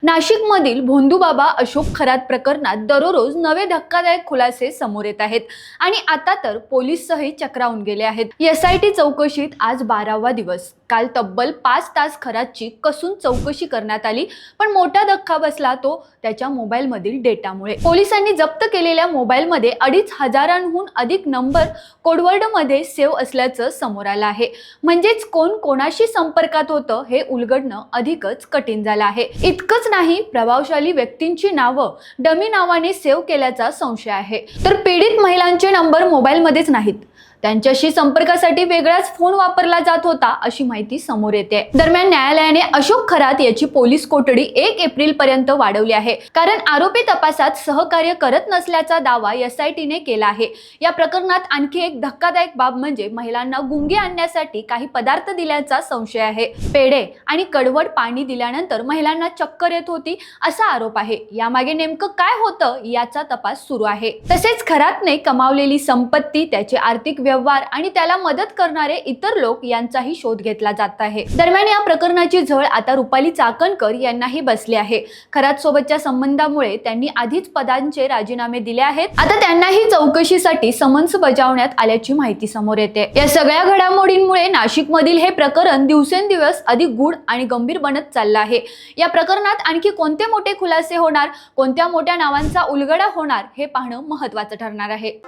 नाशिकमधील भोंदूबाबा अशोक खरात प्रकरणात दररोज नवे धक्कादायक खुलासे समोर येत आहेत आणि आता तर पोलीसही चक्रावून गेले आहेत। एसआयटी चौकशीत आज 12वा दिवस। काल तब्बल 5 तास खरातची कसून चौकशी करण्यात आली, पण मोठा धक्का बसला तो त्याच्या मोबाईलमधील डेटामुळे। पोलिसांनी जप्त केलेल्या मोबाईलमध्ये 2,500हून अधिक नंबर कोडवर्डमध्ये सेव्ह असल्याचं समोर आलं आहे। म्हणजेच कोण कोणाशी संपर्कात होतं हे उलगडणं अधिकच कठीण झालं आहे। इतकंच नाही, प्रभावशाली व्यक्तींची नावं डमी नावाने सेव्ह केल्याचा संशय आहे। तर पीडित महिलांचे नंबर मोबाईलमध्येच नाहीत, त्यांच्याशी संपर्कासाठी वेगळाच फोन वापरला जात होता अशी माहिती समोर येते। दरम्यान न्यायालयाने अशोक खरात याची पोलीस कोठडी 1 एप्रिल पर्यंत वाढवली आहे, कारण आरोपी तपासात सहकार्य करत नसल्याचा दावा एसआयटीने केला आहे। या प्रकरणात आणखी एक धक्कादायक बाब म्हणजे महिलांना गुंगे आणण्यासाठी काही पदार्थ दिल्याचा संशय आहे। पेढे आणि कडवट पाणी दिल्यानंतर महिलांना चक्कर येत होती असा आरोप आहे। यामागे नेमकं काय होतं याचा तपास सुरू आहे। तसेच खरातने कमावलेली संपत्ती, त्याचे आर्थिक व्यवहार आणि त्याला मदत करणारे इतर लोक यांचाही शोध घेतला जात आहे। दरम्यान या प्रकरणाची झळ आता रुपाली चाकणकर यांनाही बसली आहे। खरात सोबतच्या संबंधामुळे त्यांनी आधीच पदांचे राजीनामे दिले आहेत। आता त्यांनाही चौकशीसाठी समन्स बजावण्यात आल्याची माहिती समोर येते। या सगळ्या घडामोडींमुळे नाशिकमधील हे प्रकरण दिवसेंदिवस अधिक गूढ आणि गंभीर बनत चाललं आहे। या प्रकरणात आणखी कोणते मोठे खुलासे होणार, कोणत्या मोठ्या नावांचा उलगडा होणार हे पाहणं महत्त्वाचं ठरणार आहे।